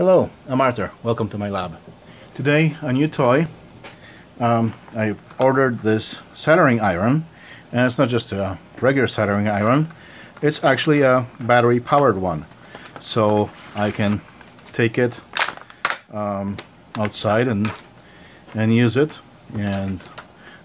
Hello, I'm Arthur. Welcome to my lab. Today, a new toy. I ordered this soldering iron, and it's not just a regular soldering iron, it's actually a battery powered one. So I can take it outside and use it. And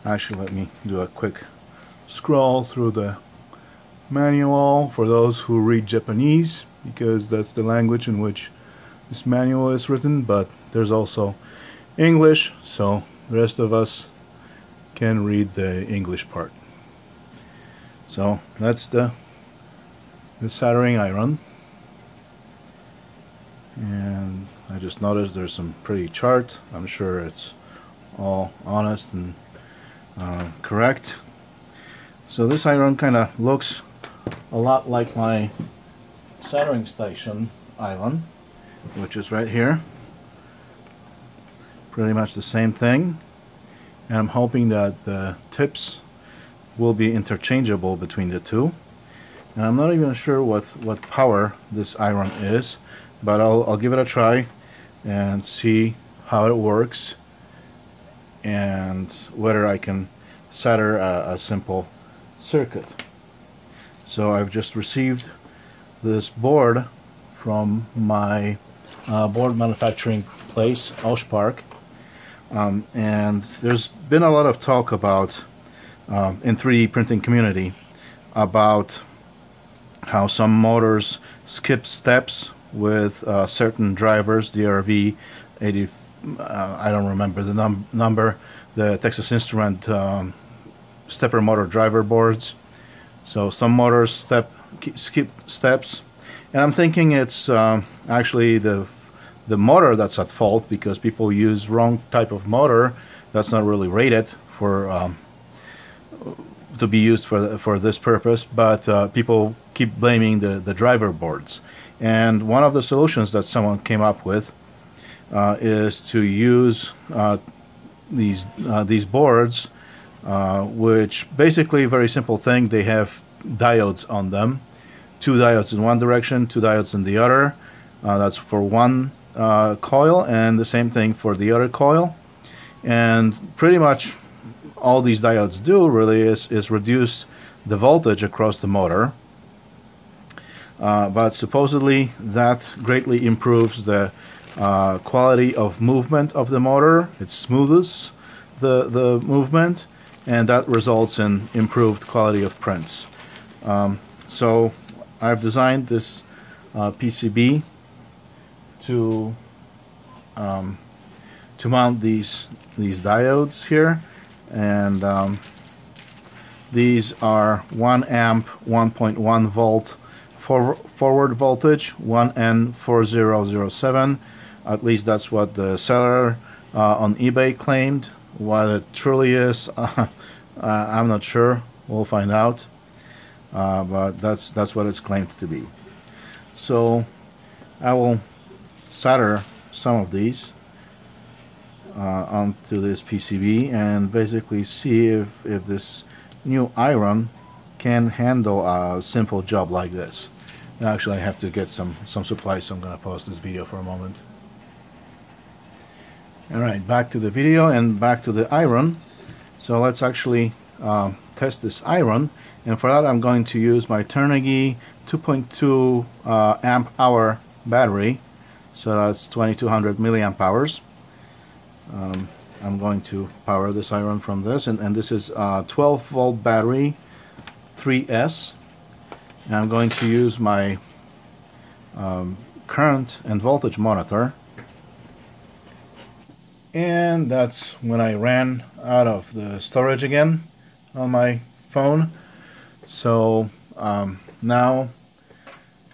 actually, let me do a quick scroll through the manual for those who read Japanese, because that's the language in which this manual is written, but there's also English, so the rest of us can read the English part. So that's the soldering iron, and I just noticed there's some pretty chart. I'm sure it's all honest and correct. So this iron kind of looks a lot like my soldering station iron, which is right here. Pretty much the same thing, and I'm hoping that the tips will be interchangeable between the two. And I'm not even sure what power this iron is, but I'll give it a try and see how it works and whether I can solder a simple circuit. So I've just received this board from my board manufacturing place, Ausspark, and there's been a lot of talk about in 3D printing community about how some motors skip steps with certain drivers, DRV 80, I don't remember the number, the Texas Instrument stepper motor driver boards. So some motors skip steps, and I'm thinking it's actually the motor that's at fault, because people use wrong type of motor that's not really rated for to be used for this purpose, but people keep blaming the driver boards. And one of the solutions that someone came up with is to use these boards, which basically, very simple thing. They have diodes on them, 2 diodes in one direction, 2 diodes in the other. That's for one coil, and the same thing for the other coil. And pretty much all these diodes do really is reduce the voltage across the motor, but supposedly that greatly improves the quality of movement of the motor. It smooths the movement, and that results in improved quality of prints. So I've designed this PCB to mount these diodes here, and these are 1 amp 1.1 volt forward voltage, 1N4007. At least that's what the seller on eBay claimed. What it truly is, I'm not sure. We'll find out, but that's what it's claimed to be. So I will solder some of these onto this PCB and basically see if this new iron can handle a simple job like this. Actually, I have to get some supplies, so I'm going to pause this video for a moment. Alright, back to the video and back to the iron. So let's actually test this iron, and for that I'm going to use my Carnegie 2.2 amp hour battery. So that's 2200 milliamp hours. I'm going to power this iron from this, and this is a 12 volt battery 3S, and I'm going to use my current and voltage monitor. And that's when I ran out of the storage again on my phone. So now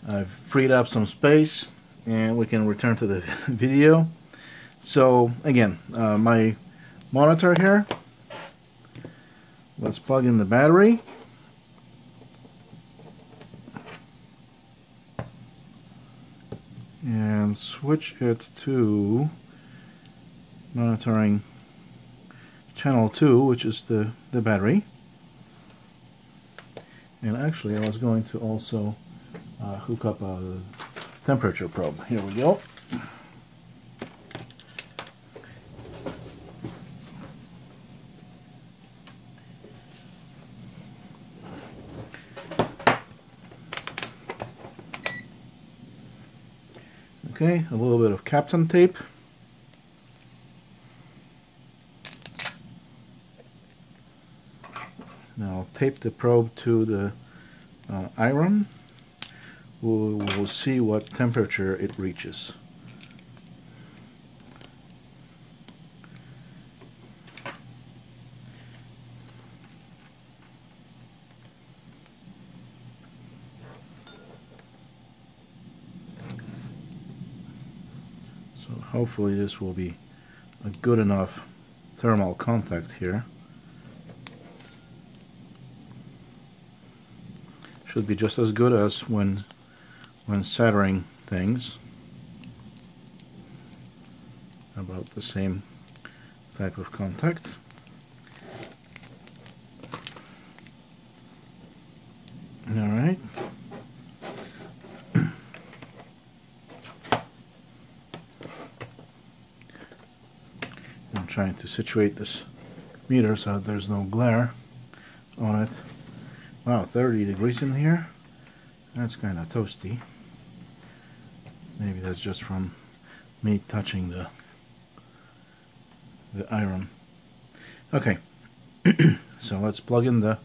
I've freed up some space and we can return to the video. So again, my monitor here, let's plug in the battery. And switch it to monitoring channel 2, which is the battery. And actually I was going to also hook up a temperature probe. Here we go. Okay, a little bit of Kapton tape. Now I'll tape the probe to the iron. We'll see what temperature it reaches. So hopefully this will be a good enough thermal contact here. Should be just as good as when soldering things. About the same type of contact. All right. I'm trying to situate this meter so that there's no glare on it. Wow, 30 degrees in here. That's kind of toasty. Maybe that's just from me touching the iron. Okay, so let's plug in the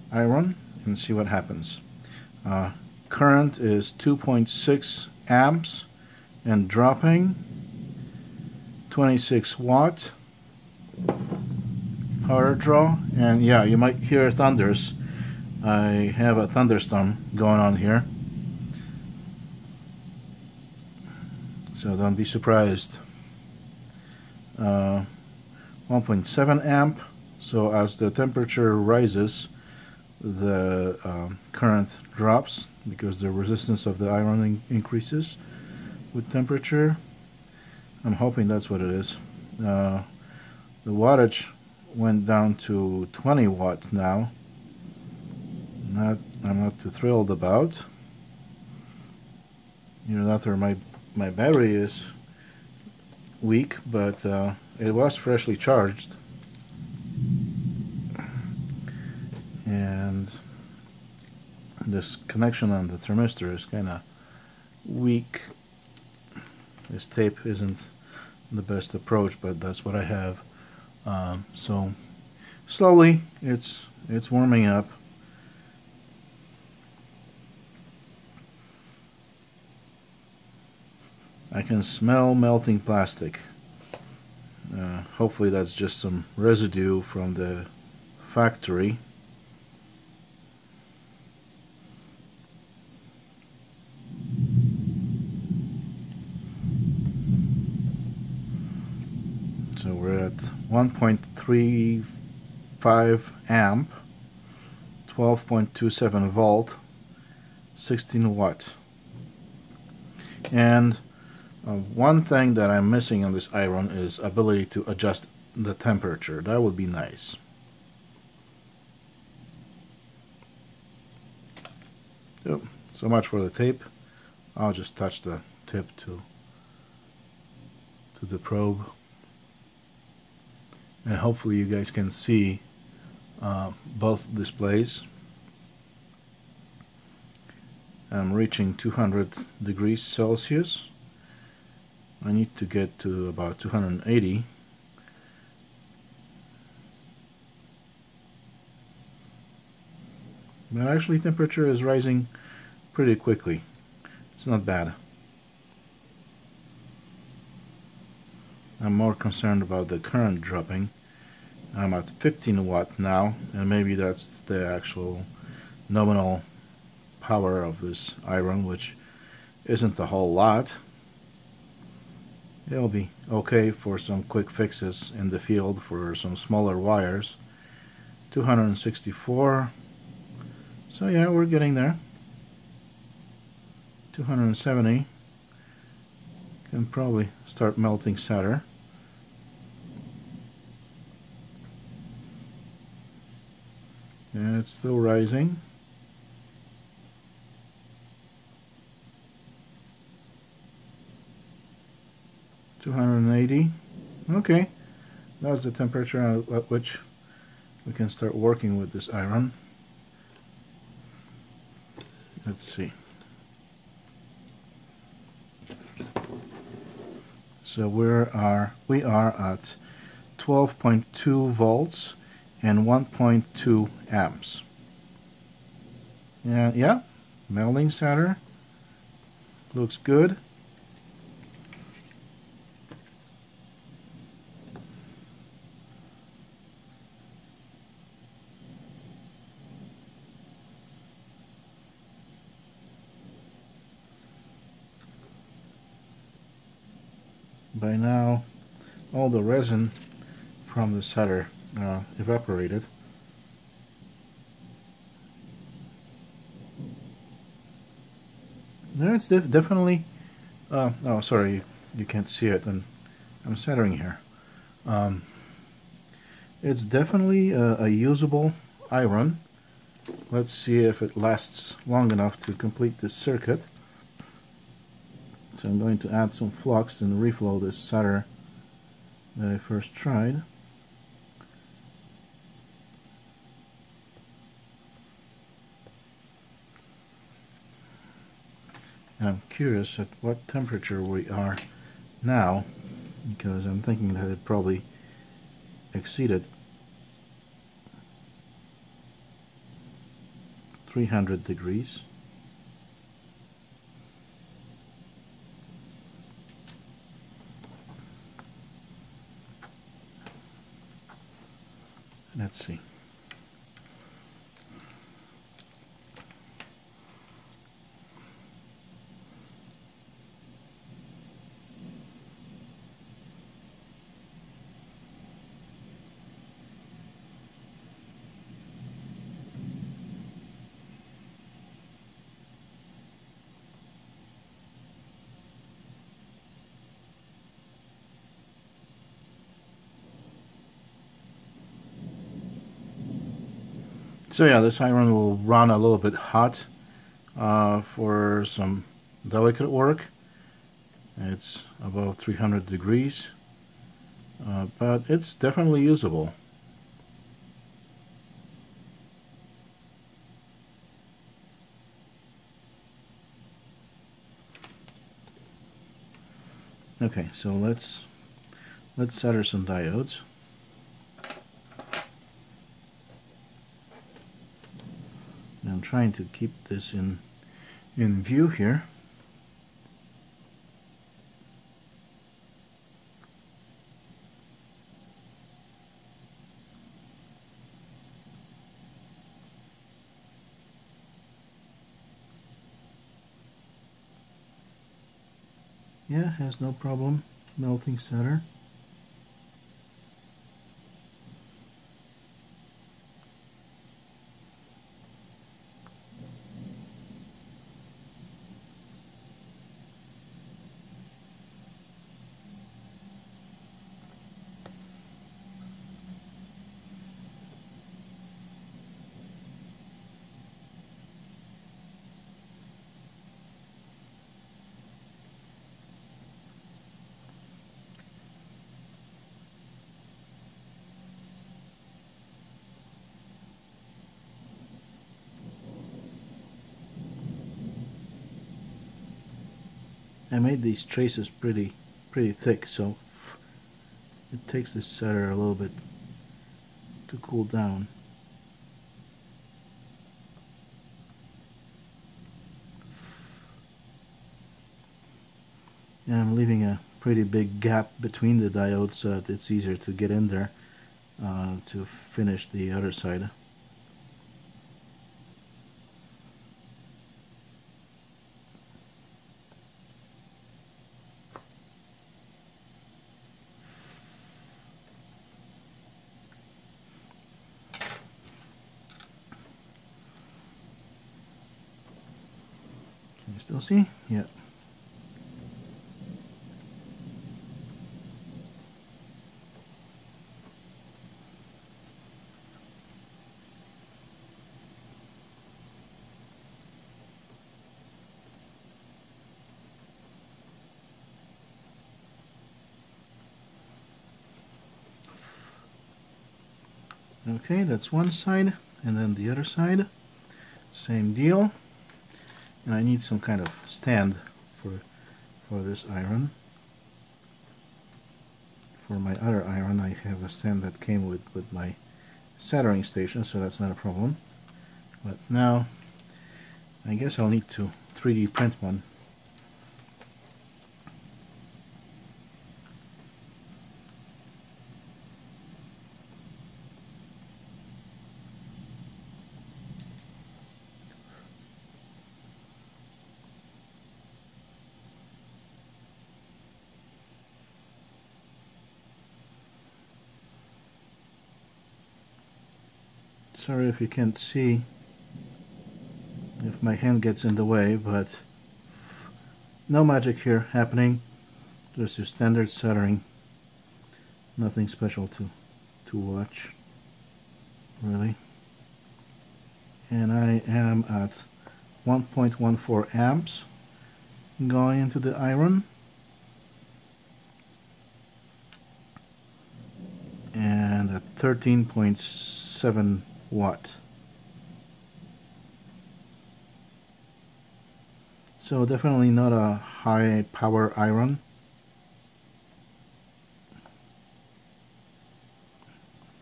iron and see what happens. Current is 2.6 amps and dropping. 26 watt power draw, and yeah, you might hear thunders. I have a thunderstorm going on here, so don't be surprised. 1.7 amp, so as the temperature rises, the current drops because the resistance of the iron increases with temperature. I'm hoping that's what it is. The wattage went down to 20 watt now. I'm not too thrilled about. Either that or my battery is weak, but it was freshly charged, and this connection on the thermistor is kind of weak. This tape isn't the best approach, but that's what I have. So slowly it's warming up. I can smell melting plastic. Hopefully that's just some residue from the factory. So we're at 1.35 amp, 12.27 volt, 16 watt. And one thing that I'm missing on this iron is ability to adjust the temperature. That would be nice. So much for the tape. I'll just touch the tip to the probe, and hopefully you guys can see both displays. I'm reaching 200 degrees Celsius. I need to get to about 280. But actually temperature is rising pretty quickly. It's not bad. I'm more concerned about the current dropping. I'm at 15 watt now, and maybe that's the actual nominal power of this iron, which isn't a whole lot. It'll be okay for some quick fixes in the field for some smaller wires. 264. So yeah, we're getting there. 270. Can probably start melting solder. And it's still rising. $280. Okay, that's the temperature at which we can start working with this iron. Let's see. So we are at 12.2 volts and 1.2 amps. And yeah, melding solder looks good. By now, all the resin from the solder evaporated. No, it's definitely. Oh, sorry, you can't see it, and I'm soldering here. It's definitely a usable iron. Let's see if it lasts long enough to complete this circuit. So I'm going to add some flux and reflow this solder that I first tried. I'm curious at what temperature we are now, because I'm thinking that it probably exceeded 300 degrees. Let's see. So yeah, this iron will run a little bit hot for some delicate work. It's above 300 degrees, but it's definitely usable. Okay, so let's solder some diodes. I'm trying to keep this in view here. Yeah, has no problem melting solder. I made these traces pretty thick, so it takes this solder a little bit to cool down. And I'm leaving a pretty big gap between the diodes so that it's easier to get in there to finish the other side. Can you still see? Yeah. Okay, that's one side, and then the other side, same deal. And I need some kind of stand for this iron. for my other iron I have the stand that came with my soldering station, so that's not a problem. But now I guess I'll need to 3D print one. Sorry if you can't see if my hand gets in the way, but no magic here happening. Just your standard soldering. Nothing special to watch, really. And I am at 1.14 amps going into the iron. And at 13.7 watt. So definitely not a high power iron.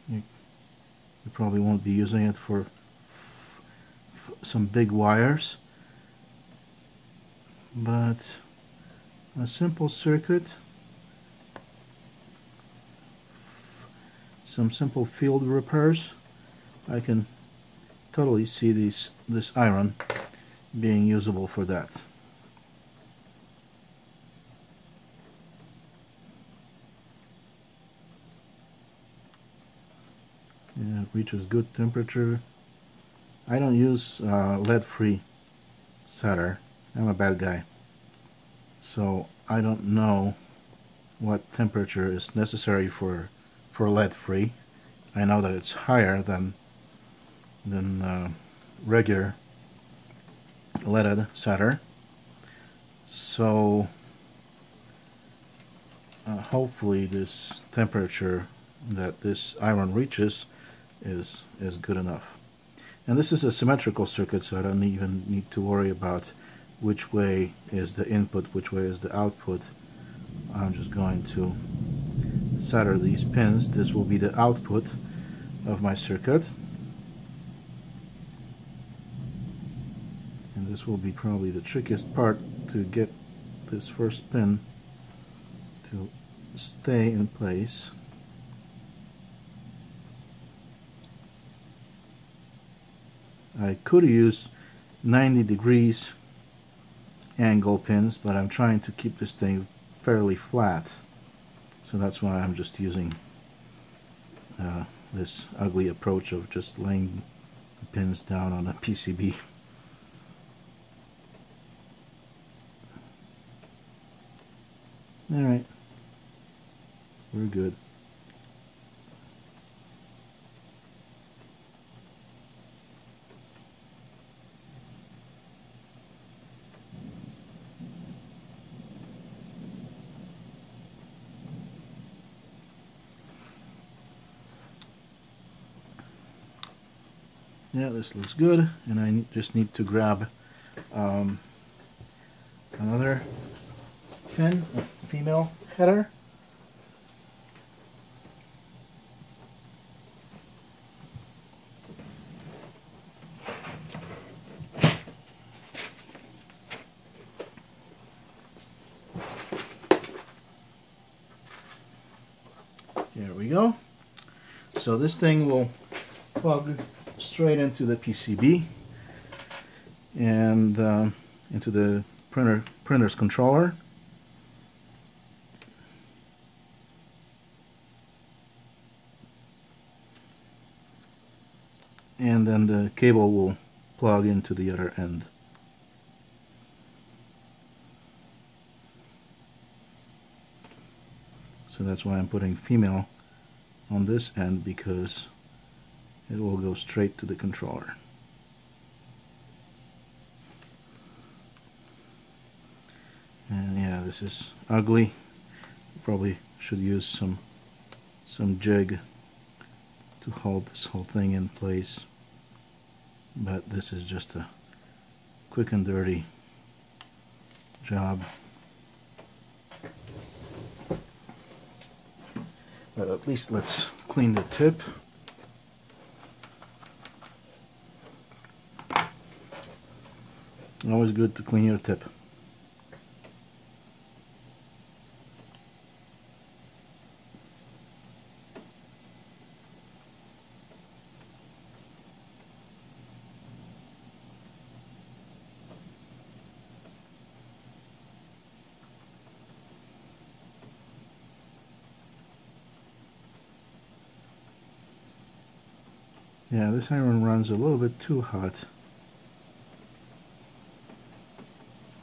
You probably won't be using it for some big wires, but a simple circuit, some simple field repairs, I can totally see this iron being usable for that. Yeah, it reaches good temperature. I don't use lead-free solder. I'm a bad guy, so I don't know what temperature is necessary for lead-free. I know that it's higher than regular leaded solder, so hopefully this temperature that this iron reaches is good enough. And this is a symmetrical circuit, so I don't even need to worry about which way is the input, which way is the output. I'm just going to solder these pins. This will be the output of my circuit, and this will be probably the trickiest part, to get this first pin to stay in place. I could use 90 degrees angle pins, but I'm trying to keep this thing fairly flat, so that's why I'm just using this ugly approach of just laying the pins down on a PCB. Alright, we're good. Yeah, this looks good, and I just need to grab another pin, a female header. There we go. So this thing will plug straight into the PCB and into the printer's controller. And then the cable will plug into the other end. So that's why I'm putting female on this end, because it will go straight to the controller. And yeah, this is ugly. Probably should use some jig to hold this whole thing in place, but this is just a quick and dirty job. But at least let's clean the tip. Always good to clean your tip. Yeah, this iron runs a little bit too hot.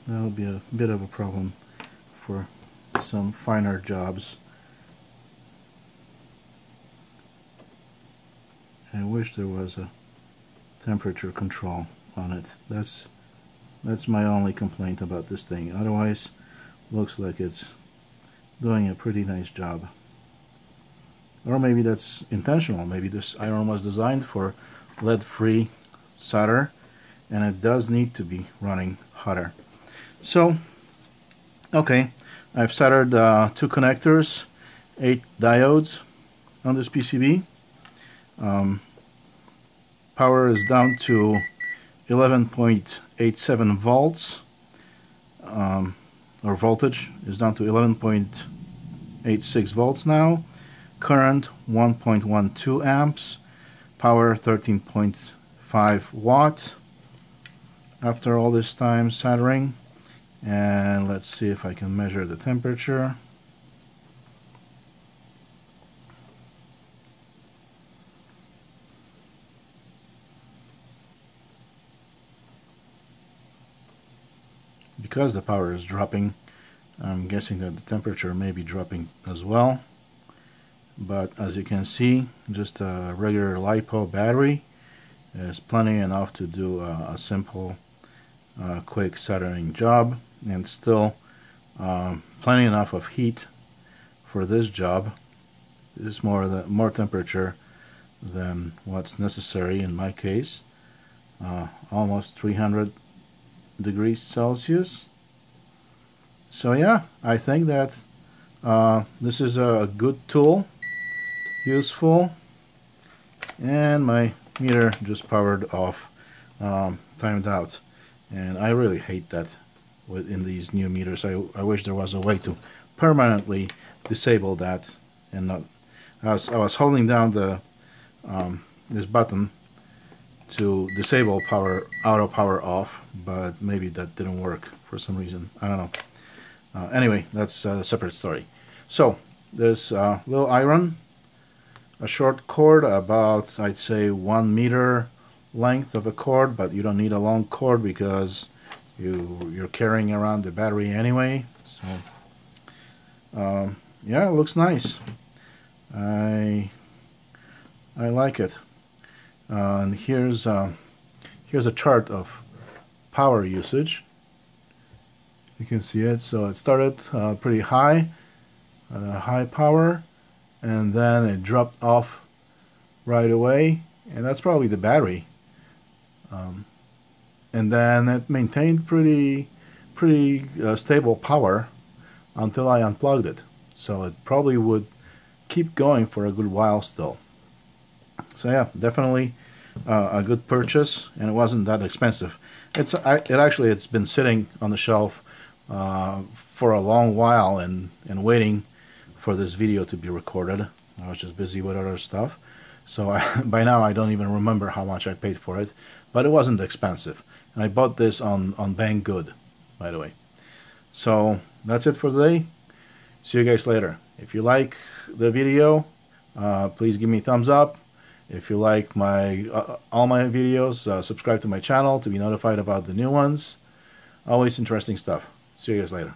That'll be a bit of a problem for some finer jobs. I wish there was a temperature control on it. That's my only complaint about this thing. Otherwise, looks like it's doing a pretty nice job. Or maybe that's intentional. Maybe this iron was designed for lead-free solder, and it does need to be running hotter. So, okay, I've soldered 2 connectors, 8 diodes on this PCB. Power is down to 11.87 volts, or voltage is down to 11.86 volts now. Current 1.12 amps, power 13.5 watt after all this time soldering. And let's see if I can measure the temperature. Because the power is dropping, I'm guessing that the temperature may be dropping as well. But as you can see, just a regular LiPo battery is plenty enough to do a simple quick soldering job, and still plenty enough of heat for this job. This is more temperature than what's necessary in my case. Almost 300 degrees Celsius. So yeah, I think that this is a good tool, useful. And my meter just powered off, timed out, and I really hate that within these new meters. I wish there was a way to permanently disable that, and not. I was holding down the this button to disable auto power off, but maybe that didn't work for some reason. I don't know. Anyway, that's a separate story. So this little iron, a short cord, about I'd say 1 meter length of a cord, but you don't need a long cord because you're carrying around the battery anyway. So yeah, it looks nice. I like it. And here's a chart of power usage. You can see it. So it started pretty high, high power, and then it dropped off right away, and that's probably the battery. And then it maintained pretty stable power until I unplugged it. So it probably would keep going for a good while still. So yeah, definitely a good purchase, and it wasn't that expensive. It's been sitting on the shelf for a long while and waiting for this video to be recorded. I was just busy with other stuff, so by now I don't even remember how much I paid for it, but it wasn't expensive. And I bought this on Banggood, by the way. So that's it for today. See you guys later. If you like the video, please give me a thumbs up. If you like my all my videos, subscribe to my channel to be notified about the new ones. Always interesting stuff. See you guys later.